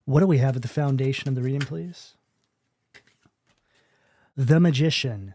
What do we have at the foundation of the reading, please? The Magician,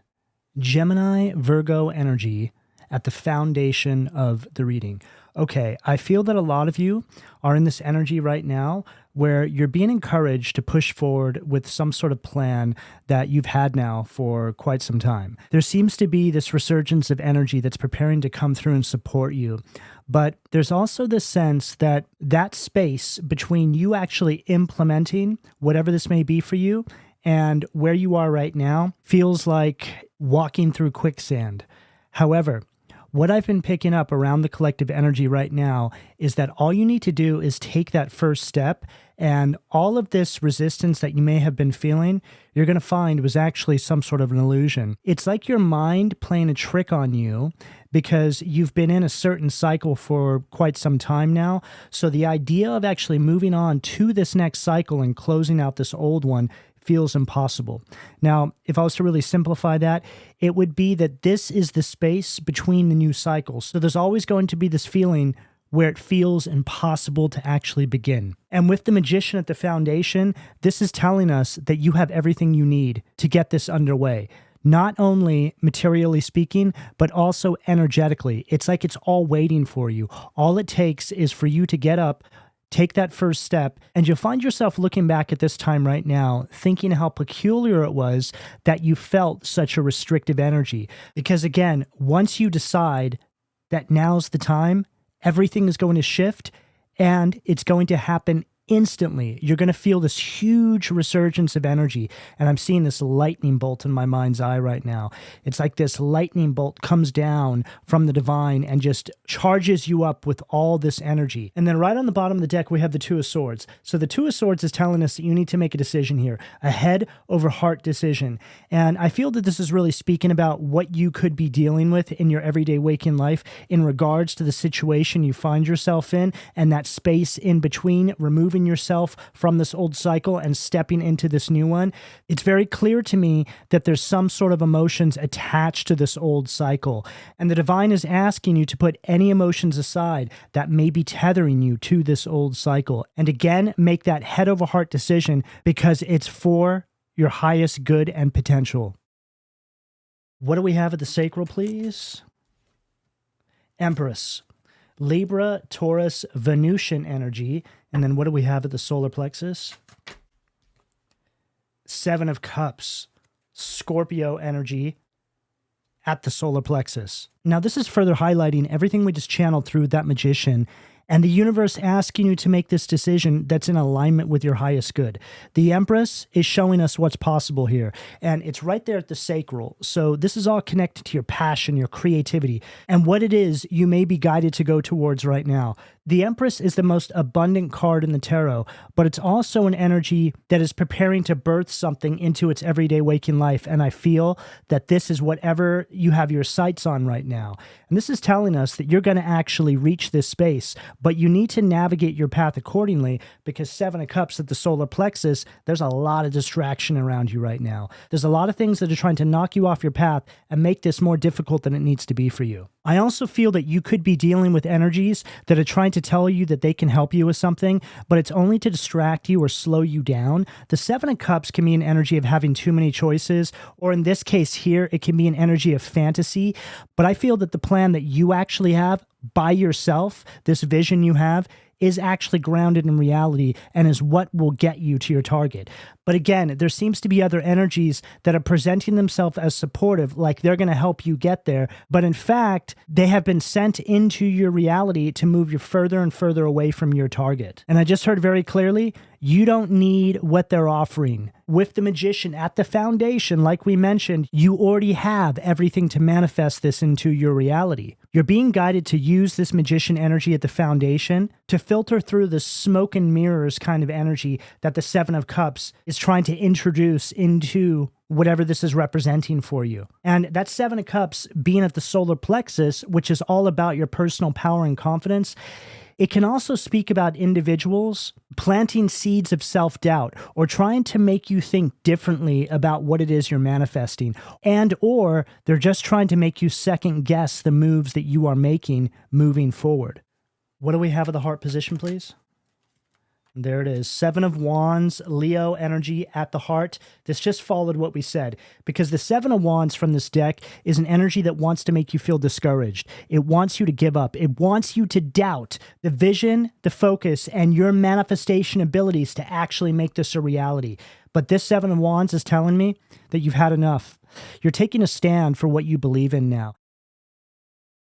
Gemini, Virgo energy at the foundation of the reading. Okay, I feel that a lot of you are in this energy right now where you're being encouraged to push forward with some sort of plan that you've had now for quite some time. There seems to be this resurgence of energy that's preparing to come through and support you. But there's also this sense that that space between you actually implementing whatever this may be for you and where you are right now feels like walking through quicksand. However, what I've been picking up around the collective energy right now is that all you need to do is take that first step, and all of this resistance that you may have been feeling, you're going to find was actually some sort of an illusion. It's like your mind playing a trick on you because you've been in a certain cycle for quite some time now. So the idea of actually moving on to this next cycle and closing out this old one feels impossible. Now, if I was to really simplify that, it would be that this is the space between the new cycles. So there's always going to be this feeling where it feels impossible to actually begin. And with the Magician at the foundation, this is telling us that you have everything you need to get this underway. Not only materially speaking, but also energetically. It's like it's all waiting for you. All it takes is for you to get up, take that first step, and you'll find yourself looking back at this time right now, thinking how peculiar it was that you felt such a restrictive energy. Because again, once you decide that now's the time, everything is going to shift and it's going to happen instantly. You're going to feel this huge resurgence of energy. And I'm seeing this lightning bolt in my mind's eye right now. It's like this lightning bolt comes down from the divine and just charges you up with all this energy. And then right on the bottom of the deck, we have the Two of Swords. So the Two of Swords is telling us that you need to make a decision here, a head over heart decision. And I feel that this is really speaking about what you could be dealing with in your everyday waking life in regards to the situation you find yourself in and that space in between, removing yourself from this old cycle and stepping into this new one. It's very clear to me that there's some sort of emotions attached to this old cycle. And the divine is asking you to put any emotions aside that may be tethering you to this old cycle. And again, make that head over heart decision because it's for your highest good and potential. What do we have at the sacral, please? Empress. Libra, Taurus, Venusian energy. And then what do we have at the solar plexus? Seven of Cups, Scorpio energy at the solar plexus. Now, this is further highlighting everything we just channeled through that Magician and the universe asking you to make this decision that's in alignment with your highest good. The Empress is showing us what's possible here, and it's right there at the sacral. So this is all connected to your passion, your creativity, and what it is you may be guided to go towards right now. The Empress is the most abundant card in the tarot, but it's also an energy that is preparing to birth something into its everyday waking life, and I feel that this is whatever you have your sights on right now. And this is telling us that you're going to actually reach this space, but you need to navigate your path accordingly because Seven of Cups at the solar plexus, there's a lot of distraction around you right now. There's a lot of things that are trying to knock you off your path and make this more difficult than it needs to be for you. I also feel that you could be dealing with energies that are trying to tell you that they can help you with something, but it's only to distract you or slow you down. The Seven of Cups can be an energy of having too many choices, or in this case here, it can be an energy of fantasy. But I feel that the plan that you actually have by yourself, this vision you have, is actually grounded in reality and is what will get you to your target. But again, there seems to be other energies that are presenting themselves as supportive, like they're going to help you get there. But in fact, they have been sent into your reality to move you further and further away from your target. And I just heard very clearly, you don't need what they're offering. With the Magician at the foundation, like we mentioned, you already have everything to manifest this into your reality. You're being guided to use this Magician energy at the foundation to filter through the smoke and mirrors kind of energy that the Seven of Cups is trying to introduce into whatever this is representing for you. And that Seven of Cups being at the solar plexus, which is all about your personal power and confidence, it can also speak about individuals planting seeds of self-doubt or trying to make you think differently about what it is you're manifesting, and or they're just trying to make you second guess the moves that you are making moving forward. What do we have at the heart position, please? There it is. Seven of Wands, Leo energy at the heart. This just followed what we said, because the Seven of Wands from this deck is an energy that wants to make you feel discouraged. It wants you to give up. It wants you to doubt the vision, the focus, and your manifestation abilities to actually make this a reality. But this Seven of Wands is telling me that you've had enough. You're taking a stand for what you believe in now.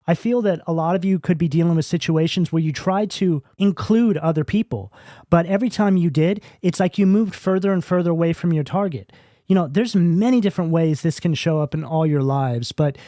I feel that a lot of you could be dealing with situations where you tried to include other people, but every time you did, it's like you moved further and further away from your target. You know, there's many different ways this can show up in all your lives, but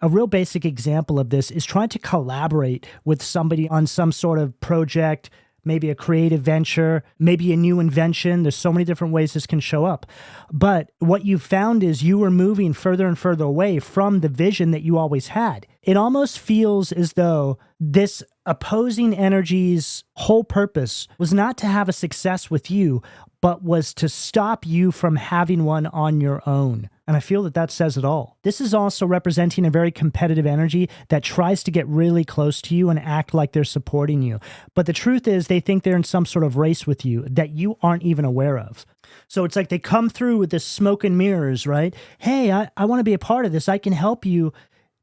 a real basic example of this is trying to collaborate with somebody on some sort of project, maybe a creative venture, maybe a new invention. There's so many different ways this can show up. But what you found is you were moving further and further away from the vision that you always had. It almost feels as though this opposing energy's whole purpose was not to have a success with you, but was to stop you from having one on your own. And I feel that that says it all. This is also representing a very competitive energy that tries to get really close to you and act like they're supporting you. But the truth is they think they're in some sort of race with you that you aren't even aware of. So it's like they come through with this smoke and mirrors, right? Hey, I want to be a part of this. I can help you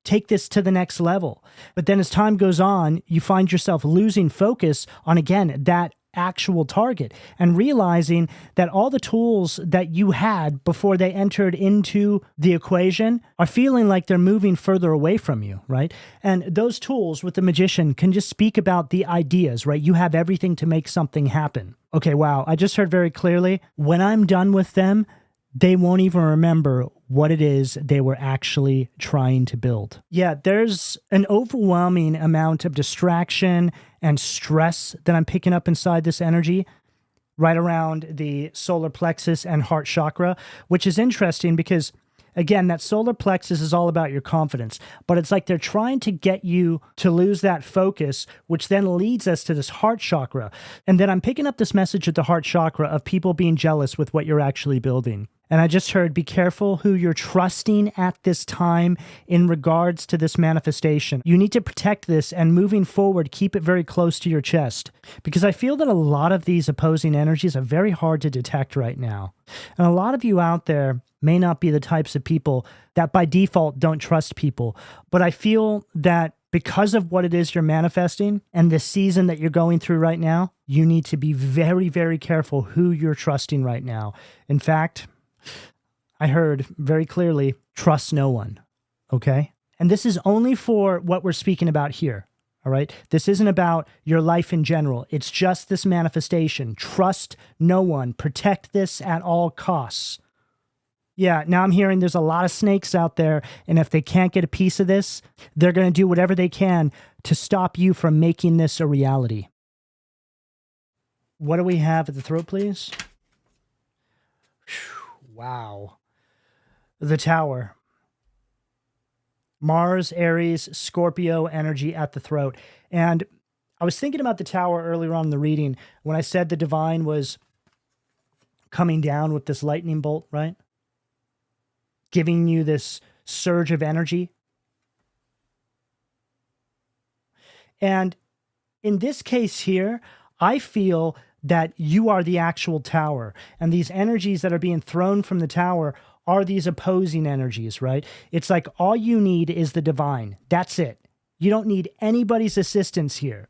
take this to the next level. But then as time goes on, you find yourself losing focus on, again, that actual target and realizing that all the tools that you had before they entered into the equation are feeling like they're moving further away from you, right? And those tools with the magician can just speak about the ideas, right? You have everything to make something happen. Okay, wow, I just heard very clearly, when I'm done with them, they won't even remember what it is they were actually trying to build. Yeah, there's an overwhelming amount of distraction and stress that I'm picking up inside this energy right around the solar plexus and heart chakra, which is interesting because, again, that solar plexus is all about your confidence, but it's like they're trying to get you to lose that focus, which then leads us to this heart chakra. And then I'm picking up this message at the heart chakra of people being jealous with what you're actually building. And I just heard, be careful who you're trusting at this time in regards to this manifestation. You need to protect this, and moving forward, keep it very close to your chest. Because I feel that a lot of these opposing energies are very hard to detect right now. And a lot of you out there may not be the types of people that by default don't trust people. But I feel that because of what it is you're manifesting and the season that you're going through right now, you need to be very, very careful who you're trusting right now. In fact, I heard very clearly, trust no one, okay? And this is only for what we're speaking about here, all right? This isn't about your life in general. It's just this manifestation. Trust no one. Protect this at all costs. Yeah, now I'm hearing there's a lot of snakes out there, and if they can't get a piece of this, they're going to do whatever they can to stop you from making this a reality. What do we have at the throat, please? Wow. The Tower. Mars, Aries, Scorpio energy at the throat. And I was thinking about the Tower earlier on in the reading when I said the divine was coming down with this lightning bolt, right? Giving you this surge of energy. And in this case here, I feel that you are the actual tower, and these energies that are being thrown from the tower are these opposing energies, right? It's like all you need is the divine. That's it. You don't need anybody's assistance here.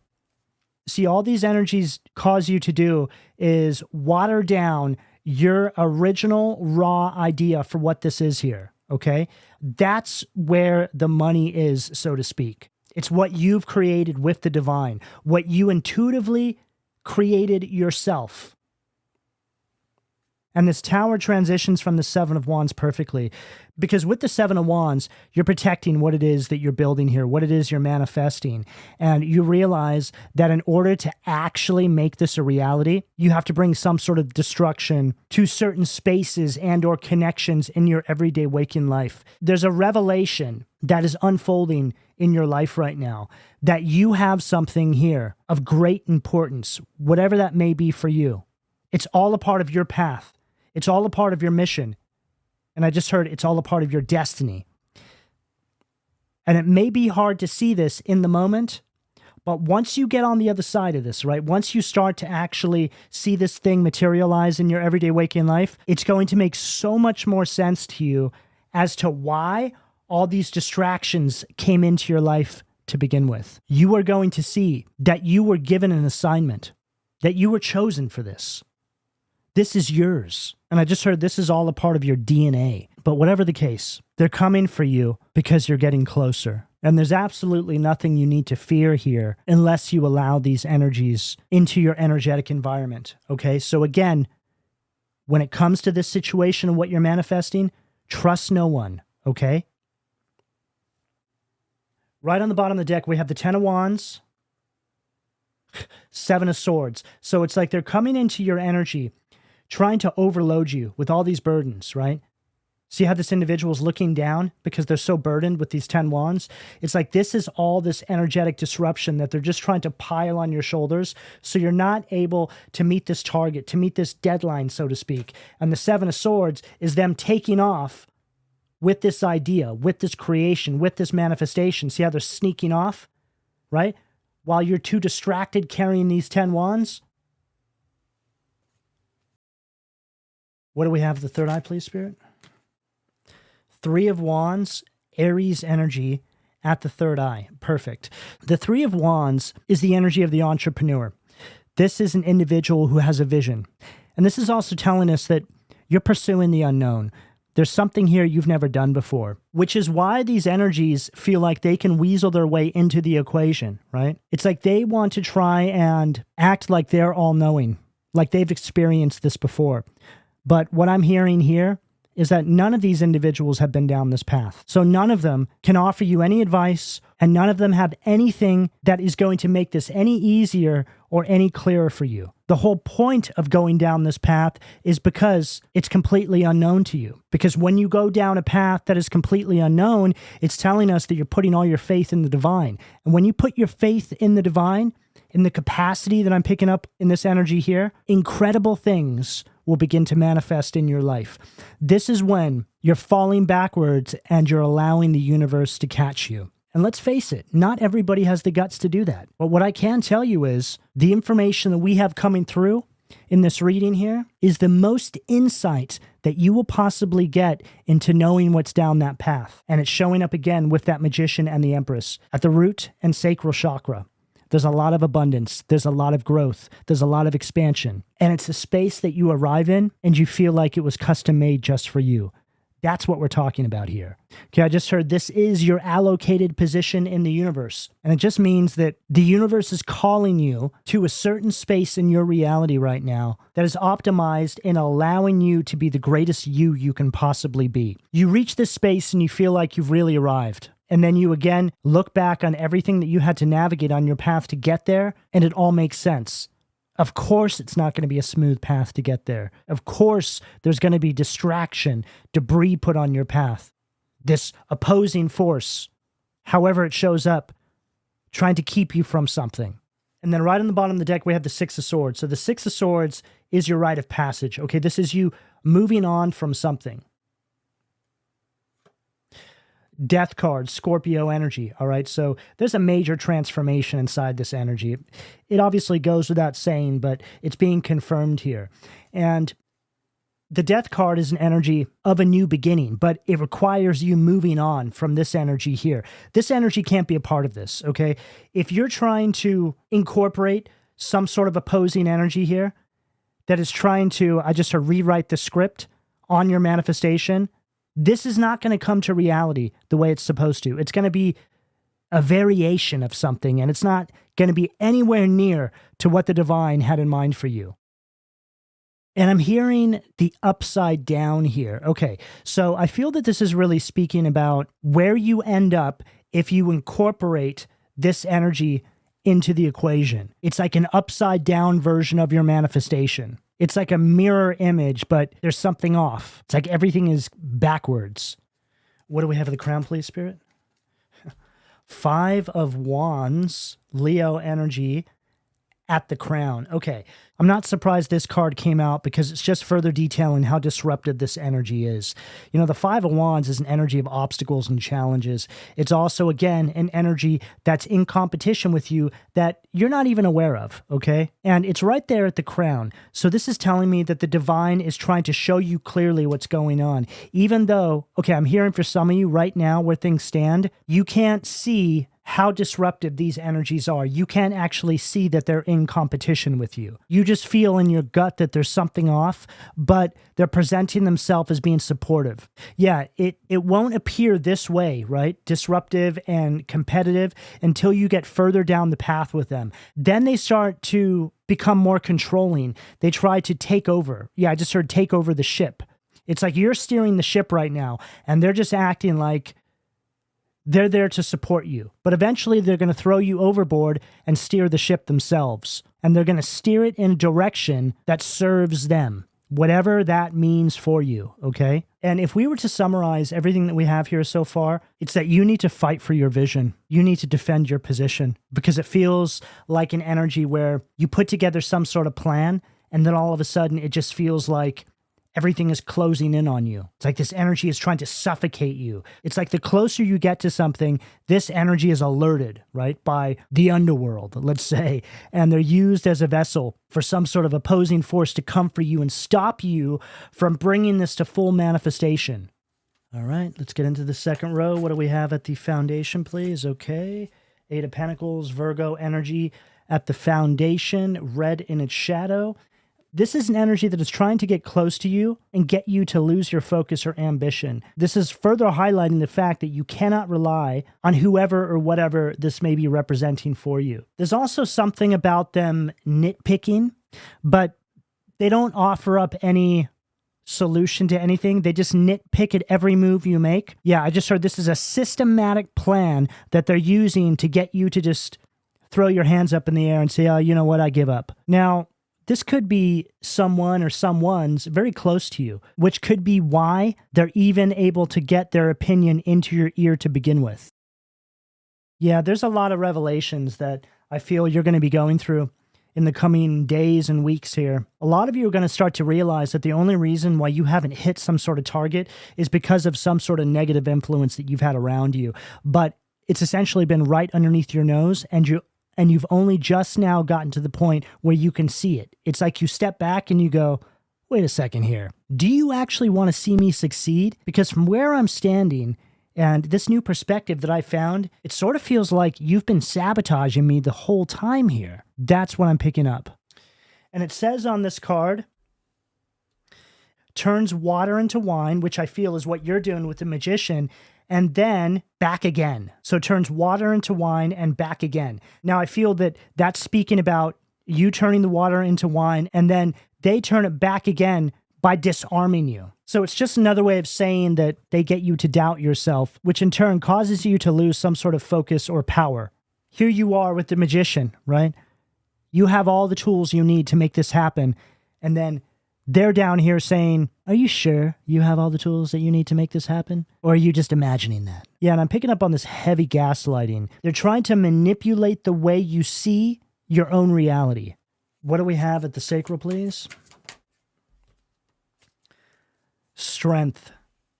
See, all these energies cause you to do is water down your original raw idea for what this is here, okay? That's where the money is, so to speak. It's what you've created with the divine, what you intuitively created yourself. And this tower transitions from the Seven of Wands perfectly, because with the Seven of Wands, you're protecting what it is that you're building here, what it is you're manifesting. And you realize that in order to actually make this a reality, you have to bring some sort of destruction to certain spaces and or connections in your everyday waking life. There's a revelation that is unfolding in your life right now, that you have something here of great importance, whatever that may be for you. It's all a part of your path. It's all a part of your mission. And I just heard it's all a part of your destiny. And it may be hard to see this in the moment, But once you get on the other side of this, right, once you start to actually see this thing materialize in your everyday waking life, it's going to make so much more sense to you as to why all these distractions came into your life to begin with. You are going to see that you were given an assignment, that you were chosen for this. This is yours. And I just heard this is all a part of your DNA. But whatever the case, they're coming for you because you're getting closer. And there's absolutely nothing you need to fear here unless you allow these energies into your energetic environment. Okay? So again, when it comes to this situation and what you're manifesting, trust no one. Okay? Right on the bottom of the deck, we have the Ten of Wands, Seven of Swords. So it's like they're coming into your energy, trying to overload you with all these burdens, right? See how this individual's looking down because they're so burdened with these 10 wands? It's like this is all this energetic disruption that they're just trying to pile on your shoulders so you're not able to meet this target, to meet this deadline, so to speak. And the Seven of Swords is them taking off with this idea, with this creation, with this manifestation. See how they're sneaking off, right? While you're too distracted carrying these 10 wands. What do we have? The third eye, please, Spirit? Three of Wands, Aries energy at the third eye. Perfect. The Three of Wands is the energy of the entrepreneur. This is an individual who has a vision. And this is also telling us that you're pursuing the unknown. There's something here you've never done before, which is why these energies feel like they can weasel their way into the equation, right? It's like they want to try and act like they're all-knowing, like they've experienced this before. But what I'm hearing here is that none of these individuals have been down this path. So none of them can offer you any advice, and none of them have anything that is going to make this any easier or any clearer for you. The whole point of going down this path is because it's completely unknown to you. Because when you go down a path that is completely unknown, it's telling us that you're putting all your faith in the divine. And when you put your faith in the divine, in the capacity that I'm picking up in this energy here, incredible things will begin to manifest in your life. This is when you're falling backwards and you're allowing the universe to catch you. And let's face it, not everybody has the guts to do that. But what I can tell you is the information that we have coming through in this reading here is the most insight that you will possibly get into knowing what's down that path. And it's showing up again with that Magician and the Empress at the root and sacral chakra. There's a lot of abundance. There's a lot of growth. There's a lot of expansion. And it's a space that you arrive in and you feel like it was custom made just for you. That's what we're talking about here. Okay, I just heard this is your allocated position in the universe. And it just means that the universe is calling you to a certain space in your reality right now that is optimized in allowing you to be the greatest you can possibly be. You reach this space and you feel like you've really arrived. And then you again look back on everything that you had to navigate on your path to get there, and it all makes sense. Of course, it's not going to be a smooth path to get there. Of course, there's going to be distraction, debris put on your path. This opposing force, however it shows up, trying to keep you from something. And then right on the bottom of the deck, we have the Six of Swords. So the Six of Swords is your rite of passage. Okay, this is you moving on from something. Death card, Scorpio energy, all right? So there's a major transformation inside this energy. It obviously goes without saying, but it's being confirmed here. And the Death card is an energy of a new beginning, but it requires you moving on from this energy here. This energy can't be a part of this, okay? If you're trying to incorporate some sort of opposing energy here that is trying to, rewrite the script on your manifestation, this is not going to come to reality the way it's supposed to. It's going to be a variation of something, and it's not going to be anywhere near to what the divine had in mind for you. And I'm hearing the upside down here. Okay, so I feel that this is really speaking about where you end up if you incorporate this energy into the equation. It's like an upside down version of your manifestation. It's like a mirror image, but there's something off. It's like everything is backwards. What do we have at the crown, please, Spirit? Five of Wands, Leo energy at the crown. Okay, I'm not surprised this card came out because it's just further detailing how disruptive this energy is. You know, the Five of Wands is an energy of obstacles and challenges. It's also, again, an energy that's in competition with you that you're not even aware of, okay? And it's right there at the crown. So this is telling me that the divine is trying to show you clearly what's going on. Even though, okay, I'm hearing for some of you right now where things stand, you can't see how disruptive these energies are. You can't actually see that they're in competition with you. You just feel in your gut that there's something off, but they're presenting themselves as being supportive. Yeah, it won't appear this way, right? Disruptive and competitive until you get further down the path with them. Then they start to become more controlling. They try to take over. Yeah, I just heard take over the ship. It's like you're steering the ship right now, and they're just acting like they're there to support you. But eventually they're going to throw you overboard and steer the ship themselves. And they're going to steer it in a direction that serves them, whatever that means for you, okay? And if we were to summarize everything that we have here so far, it's that you need to fight for your vision. You need to defend your position because it feels like an energy where you put together some sort of plan and then all of a sudden it just feels like everything is closing in on you. It's like this energy is trying to suffocate you. It's like the closer you get to something, this energy is alerted, right, by the underworld, let's say, and they're used as a vessel for some sort of opposing force to come for you and stop you from bringing this to full manifestation. All right, let's get into the second row. What do we have at the foundation, please? Okay, Eight of Pentacles, Virgo energy at the foundation, red in its shadow. This is an energy that is trying to get close to you and get you to lose your focus or ambition. This is further highlighting the fact that you cannot rely on whoever or whatever this may be representing for you. There's also something about them nitpicking, but they don't offer up any solution to anything. They just nitpick at every move you make. Yeah, I just heard this is a systematic plan that they're using to get you to just throw your hands up in the air and say, oh, you know what, I give up. Now, this could be someone or someone's very close to you, which could be why they're even able to get their opinion into your ear to begin with. Yeah, there's a lot of revelations that I feel you're going to be going through in the coming days and weeks here. A lot of you are going to start to realize that the only reason why you haven't hit some sort of target is because of some sort of negative influence that you've had around you. But it's essentially been right underneath your nose, and you've only just now gotten to the point where you can see it. It's like you step back and you go, wait a second here. Do you actually want to see me succeed? Because from where I'm standing and this new perspective that I found, it sort of feels like you've been sabotaging me the whole time here. That's what I'm picking up. And it says on this card, turns water into wine, which I feel is what you're doing with the Magician, and then back again. So it turns water into wine and back again. Now, I feel that that's speaking about you turning the water into wine, and then they turn it back again by disarming you. So it's just another way of saying that they get you to doubt yourself, which in turn causes you to lose some sort of focus or power. Here you are with the Magician, right? You have all the tools you need to make this happen, and then they're down here saying, are you sure you have all the tools that you need to make this happen? Or are you just imagining that? Yeah, and I'm picking up on this heavy gaslighting. They're trying to manipulate the way you see your own reality. What do we have at the sacral, please? Strength.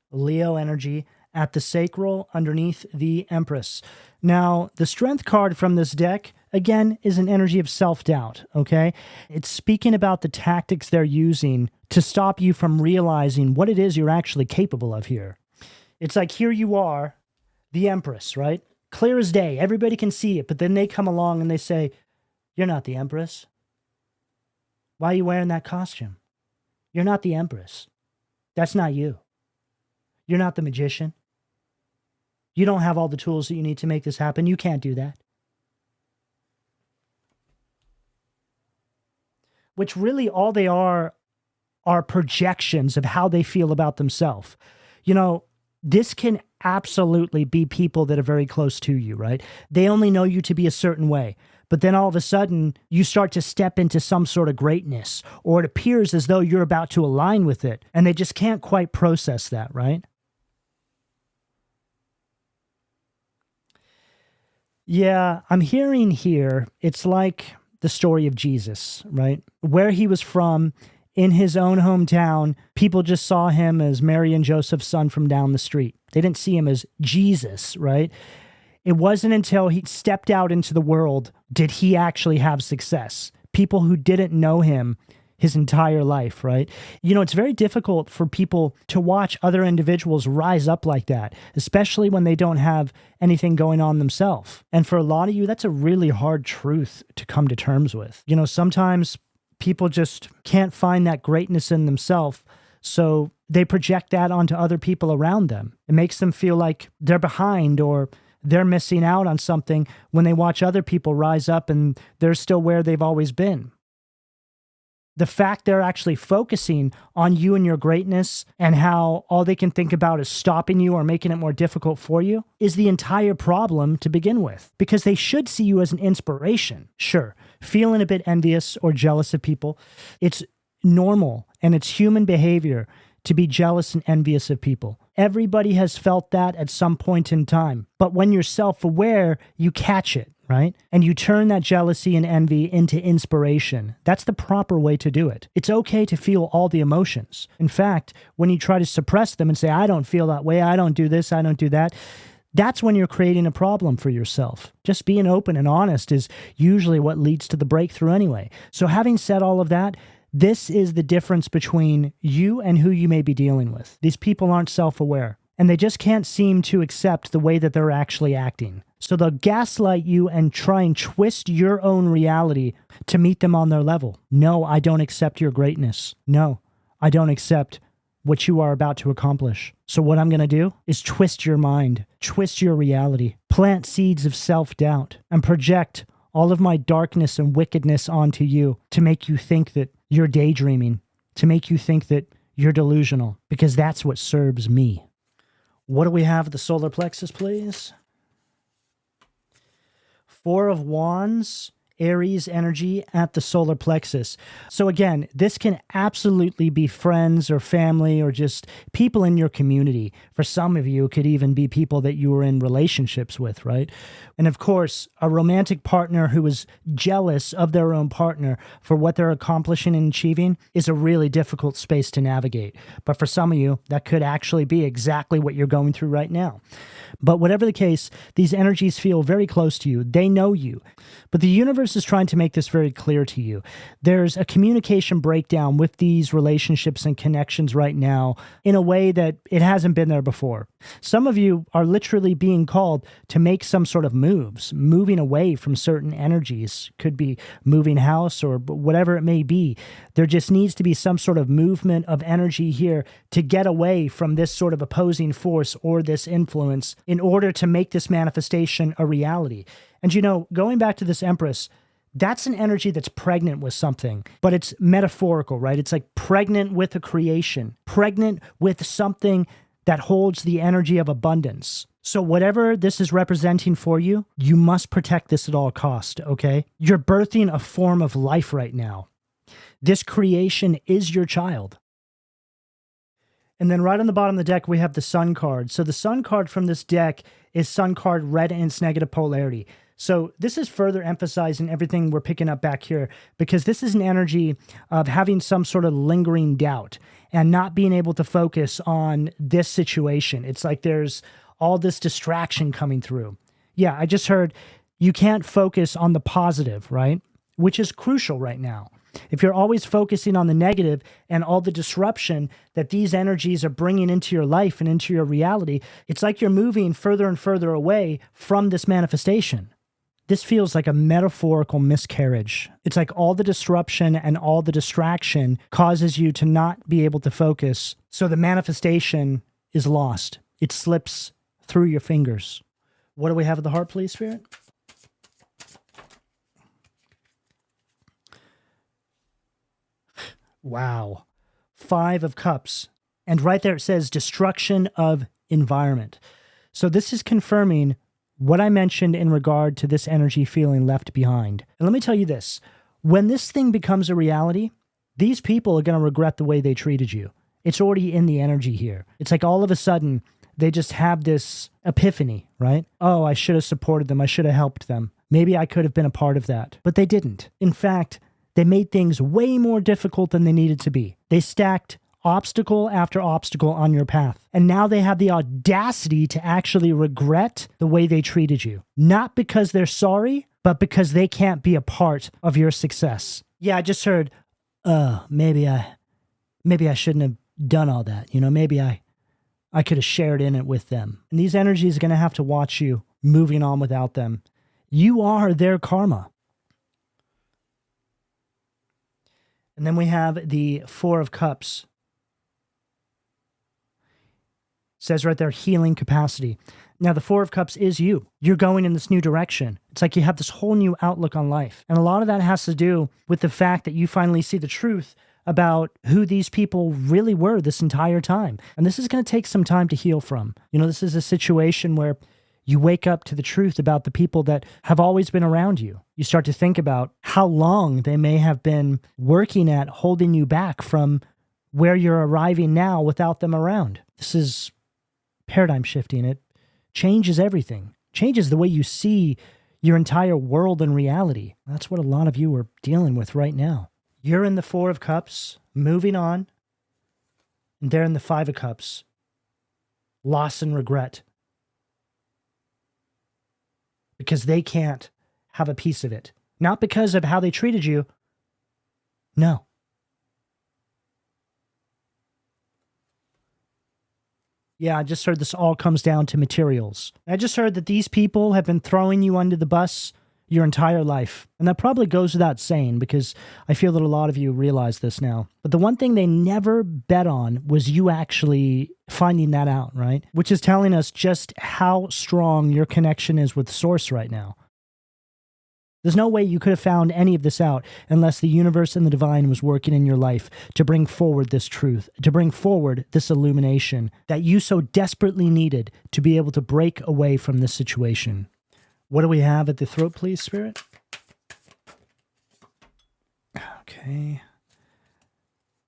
Leo energy at the sacral underneath the Empress. Now, the strength card from this deck, again, is an energy of self-doubt, okay? It's speaking about the tactics they're using to stop you from realizing what it is you're actually capable of here. It's like here you are, the Empress, right? Clear as day. Everybody can see it, but then they come along and they say, you're not the Empress. Why are you wearing that costume? You're not the Empress. That's not you. You're not the Magician. You don't have all the tools that you need to make this happen. You can't do that. Which really all they are projections of how they feel about themselves. You know, this can absolutely be people that are very close to you, right? They only know you to be a certain way. But then all of a sudden, you start to step into some sort of greatness, or it appears as though you're about to align with it, and they just can't quite process that, right? Yeah, I'm hearing here, it's like the story of Jesus, right? Where he was from, in his own hometown, people just saw him as Mary and Joseph's son from down the street. They didn't see him as Jesus, right? It wasn't until he stepped out into the world did he actually have success. People who didn't know him his entire life, right? You know, it's very difficult for people to watch other individuals rise up like that, especially when they don't have anything going on themselves. And for a lot of you, that's a really hard truth to come to terms with. You know, sometimes people just can't find that greatness in themselves, so they project that onto other people around them. It makes them feel like they're behind or they're missing out on something when they watch other people rise up and they're still where they've always been. The fact they're actually focusing on you and your greatness and how all they can think about is stopping you or making it more difficult for you is the entire problem to begin with, because they should see you as an inspiration. Sure, feeling a bit envious or jealous of people, it's normal and it's human behavior to be jealous and envious of people. Everybody has felt that at some point in time. But when you're self-aware, you catch it, right? And you turn that jealousy and envy into inspiration. That's the proper way to do it. It's okay to feel all the emotions. In fact, when you try to suppress them and say, I don't feel that way, I don't do this, I don't do that, that's when you're creating a problem for yourself. Just being open and honest is usually what leads to the breakthrough anyway. So having said all of that, this is the difference between you and who you may be dealing with. These people aren't self-aware, and they just can't seem to accept the way that they're actually acting. So they'll gaslight you and try and twist your own reality to meet them on their level. No, I don't accept your greatness. No, I don't accept what you are about to accomplish. So what I'm going to do is twist your mind, twist your reality, plant seeds of self-doubt, and project all of my darkness and wickedness onto you to make you think that you're daydreaming, to make you think that you're delusional, because that's what serves me. What do we have at the solar plexus, please? Four of Wands, Aries energy at the solar plexus. So again, this can absolutely be friends or family or just people in your community. For some of you, it could even be people that you were in relationships with, right? And of course, a romantic partner who is jealous of their own partner for what they're accomplishing and achieving is a really difficult space to navigate. But for some of you, that could actually be exactly what you're going through right now. But whatever the case, these energies feel very close to you. They know you. But the universe is trying to make this very clear to you. There's a communication breakdown with these relationships and connections right now in a way that it hasn't been there before. Some of you are literally being called to make some sort of moves, moving away from certain energies. Could be moving house or whatever it may be. There just needs to be some sort of movement of energy here to get away from this sort of opposing force or this influence in order to make this manifestation a reality. And you know, going back to this Empress, that's an energy that's pregnant with something, but it's metaphorical, right? It's like pregnant with a creation, pregnant with something that holds the energy of abundance. So whatever this is representing for you, you must protect this at all cost, okay? You're birthing a form of life right now. This creation is your child. And then right on the bottom of the deck, we have the Sun card. So the Sun card from this deck is Sun card red and its negative polarity. So this is further emphasizing everything we're picking up back here, because this is an energy of having some sort of lingering doubt and not being able to focus on this situation. It's like there's all this distraction coming through. Yeah, I just heard you can't focus on the positive, right? Which is crucial right now. If you're always focusing on the negative and all the disruption that these energies are bringing into your life and into your reality, it's like you're moving further and further away from this manifestation. This feels like a metaphorical miscarriage. It's like all the disruption and all the distraction causes you to not be able to focus. So the manifestation is lost. It slips through your fingers. What do we have at the heart, please, Spirit? Wow. 5 of Cups. And right there it says destruction of environment. So this is confirming what I mentioned in regard to this energy feeling left behind. And let me tell you this. When this thing becomes a reality, these people are going to regret the way they treated you. It's already in the energy here. It's like all of a sudden, they just have this epiphany, right? Oh, I should have supported them. I should have helped them. Maybe I could have been a part of that, but they didn't. In fact, they made things way more difficult than they needed to be. They stacked obstacle after obstacle on your path. And now they have the audacity to actually regret the way they treated you. Not because they're sorry, but because they can't be a part of your success. Yeah, I just heard, maybe I shouldn't have done all that. Maybe I could have shared in it with them. And these energies are going to have to watch you moving on without them. You are their karma. And then we have the Four of Cups. It says right there, healing capacity. Now, the Four of Cups is you. You're going in this new direction. It's like you have this whole new outlook on life. And a lot of that has to do with the fact that you finally see the truth about who these people really were this entire time. And this is going to take some time to heal from. This is a situation where you wake up to the truth about the people that have always been around you. You start to think about how long they may have been working at holding you back from where you're arriving now without them around. This is paradigm shifting. It changes everything, changes the way you see your entire world and reality. That's what a lot of you are dealing with right now. You're in the Four of Cups, moving on, and they're in the Five of Cups, loss and regret. Because they can't have a piece of it. Not because of how they treated you. No. Yeah, I just heard this all comes down to materials. I just heard that these people have been throwing you under the bus your entire life. And that probably goes without saying because I feel that a lot of you realize this now. But the one thing they never bet on was you actually finding that out, right? Which is telling us just how strong your connection is with Source right now. There's no way you could have found any of this out unless the universe and the divine was working in your life to bring forward this truth, to bring forward this illumination that you so desperately needed to be able to break away from this situation. What do we have at the throat, please, Spirit? Okay.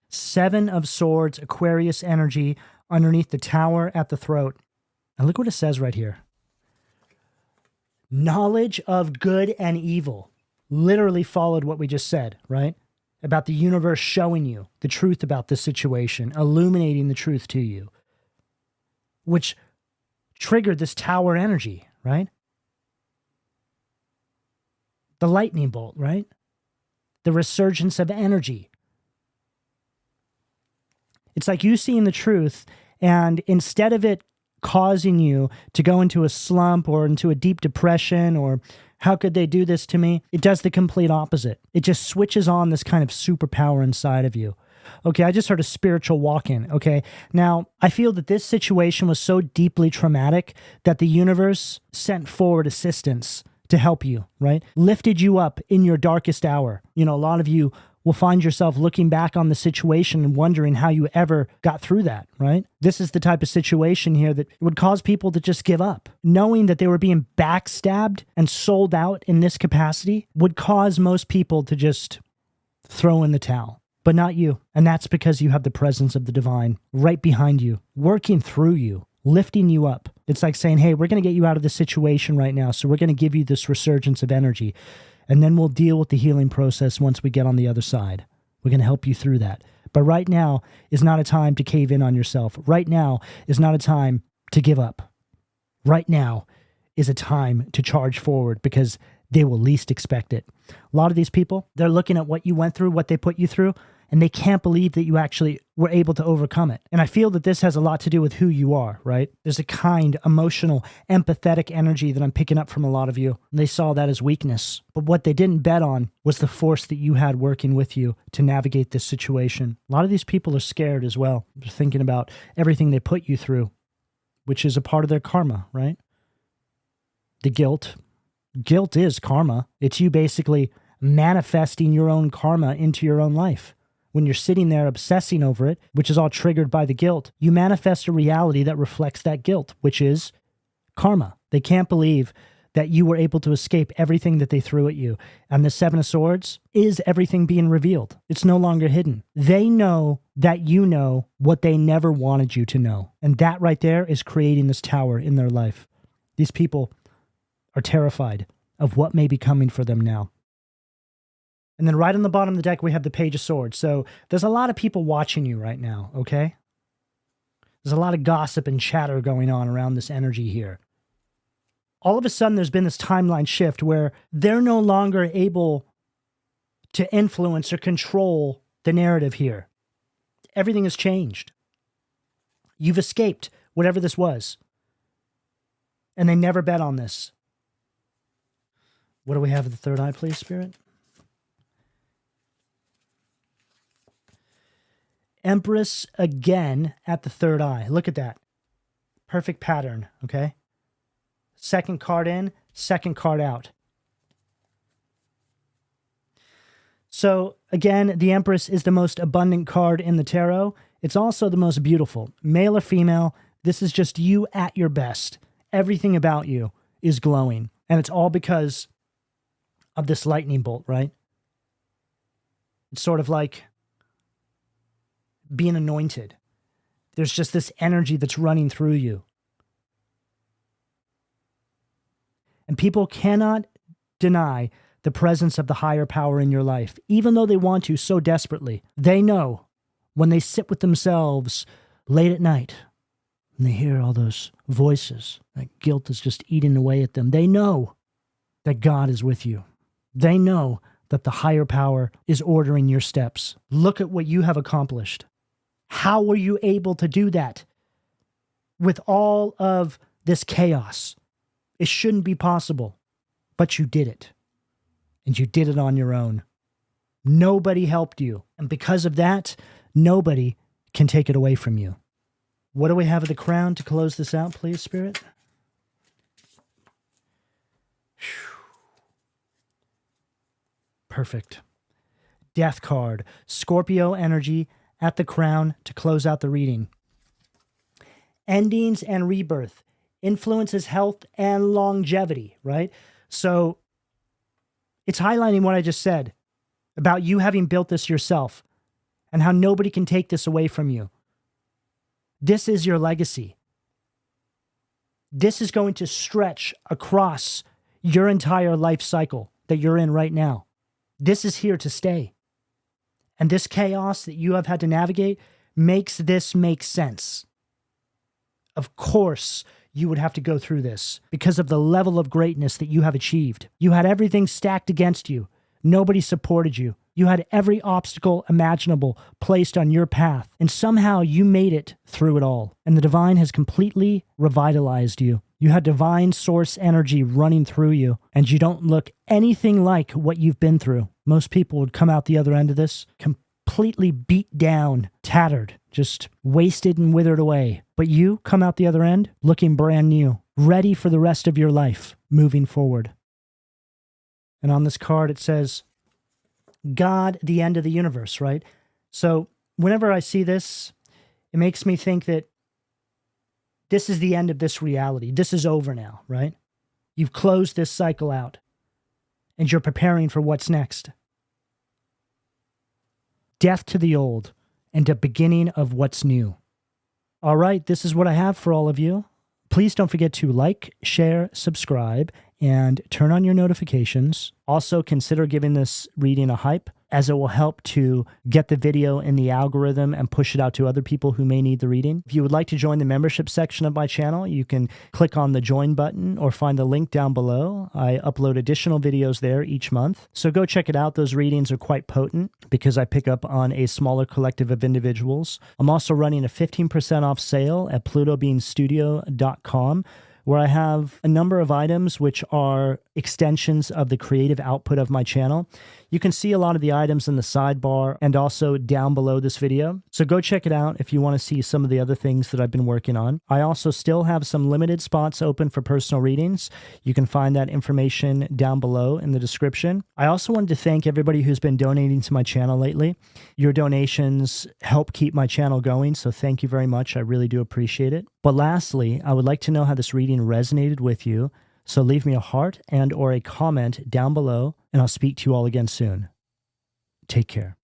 Seven of Swords, Aquarius energy underneath the Tower at the throat. And look what it says right here. Knowledge of good and evil. Literally followed what we just said, right? About the universe showing you the truth about this situation, illuminating the truth to you, which triggered this Tower energy, right? The lightning bolt, right? The resurgence of energy. It's like you seeing the truth, and instead of it causing you to go into a slump or into a deep depression or how could they do this to me? It does the complete opposite. It just switches on this kind of superpower inside of you. Okay, I just heard a spiritual walk-in, okay? Now, I feel that this situation was so deeply traumatic that the universe sent forward assistance to help you, right? Lifted you up in your darkest hour. A lot of you will find yourself looking back on the situation and wondering how you ever got through that, right? This is the type of situation here that would cause people to just give up. Knowing that they were being backstabbed and sold out in this capacity would cause most people to just throw in the towel. But not you. And that's because you have the presence of the divine right behind you, working through you, lifting you up. It's like saying, hey, we're going to get you out of this situation right now, so we're going to give you this resurgence of energy, and then we'll deal with the healing process once we get on the other side. We're going to help you through that. But right now is not a time to cave in on yourself. Right now is not a time to give up. Right now is a time to charge forward because they will least expect it. A lot of these people, they're looking at what you went through, what they put you through, and they can't believe that you actually were able to overcome it. And I feel that this has a lot to do with who you are, right? There's a kind, emotional, empathetic energy that I'm picking up from a lot of you. They saw that as weakness. But what they didn't bet on was the force that you had working with you to navigate this situation. A lot of these people are scared as well. They're thinking about everything they put you through, which is a part of their karma, right? The guilt. Guilt is karma. It's you basically manifesting your own karma into your own life. When you're sitting there obsessing over it, which is all triggered by the guilt, you manifest a reality that reflects that guilt, which is karma. They can't believe that you were able to escape everything that they threw at you. And the Seven of Swords is everything being revealed. It's no longer hidden. They know that you know what they never wanted you to know. And that right there is creating this tower in their life. These people are terrified of what may be coming for them now. And then right on the bottom of the deck, we have the Page of Swords. So there's a lot of people watching you right now, okay? There's a lot of gossip and chatter going on around this energy here. All of a sudden, there's been this timeline shift where they're no longer able to influence or control the narrative here. Everything has changed. You've escaped whatever this was. And they never bet on this. What do we have at the third eye, please, Spirit? Empress again at the third eye. Look at that. Perfect pattern, okay? Second card in, second card out. So, again, the Empress is the most abundant card in the tarot. It's also the most beautiful. Male or female, this is just you at your best. Everything about you is glowing. And it's all because of this lightning bolt, right? It's sort of like being anointed. There's just this energy that's running through you. And people cannot deny the presence of the higher power in your life, even though they want to so desperately. They know when they sit with themselves late at night and they hear all those voices, that guilt is just eating away at them. They know that God is with you. They know that the higher power is ordering your steps. Look at what you have accomplished. How were you able to do that with all of this chaos? It shouldn't be possible, but you did it. And you did it on your own. Nobody helped you. And because of that, nobody can take it away from you. What do we have at the crown to close this out, please, Spirit? Perfect. Death card. Scorpio energy at the crown to close out the reading. Endings and rebirth. Influences health and longevity, right? So it's highlighting what I just said about you having built this yourself and how nobody can take this away from you. This is your legacy. This is going to stretch across your entire life cycle that you're in right now. This is here to stay. And this chaos that you have had to navigate makes this make sense. Of course, you would have to go through this because of the level of greatness that you have achieved. You had everything stacked against you. Nobody supported you. You had every obstacle imaginable placed on your path, and somehow you made it through it all. And the divine has completely revitalized you. You had divine source energy running through you, and you don't look anything like what you've been through. Most people would come out the other end of this completely beat down, tattered, just wasted and withered away. But you come out the other end looking brand new, ready for the rest of your life, moving forward. And on this card, it says, God, the end of the universe, right? So whenever I see this, it makes me think that this is the end of this reality. This is over now, right? You've closed this cycle out, and you're preparing for what's next. Death to the old, and a beginning of what's new. All right, this is what I have for all of you. Please don't forget to like, share, subscribe, and turn on your notifications. Also, consider giving this reading a hype, as it will help to get the video in the algorithm and push it out to other people who may need the reading. If you would like to join the membership section of my channel, you can click on the join button or find the link down below. I upload additional videos there each month. So go check it out. Those readings are quite potent because I pick up on a smaller collective of individuals. I'm also running a 15% off sale at PLUTOBEANstudio.com, where I have a number of items which are extensions of the creative output of my channel. You can see a lot of the items in the sidebar and also down below this video. So go check it out if you want to see some of the other things that I've been working on. I also still have some limited spots open for personal readings. You can find that information down below in the description. I also wanted to thank everybody who's been donating to my channel lately. Your donations help keep my channel going, so thank you very much. I really do appreciate it. But lastly, I would like to know how this reading resonated with you. So leave me a heart and or a comment down below, and I'll speak to you all again soon. Take care.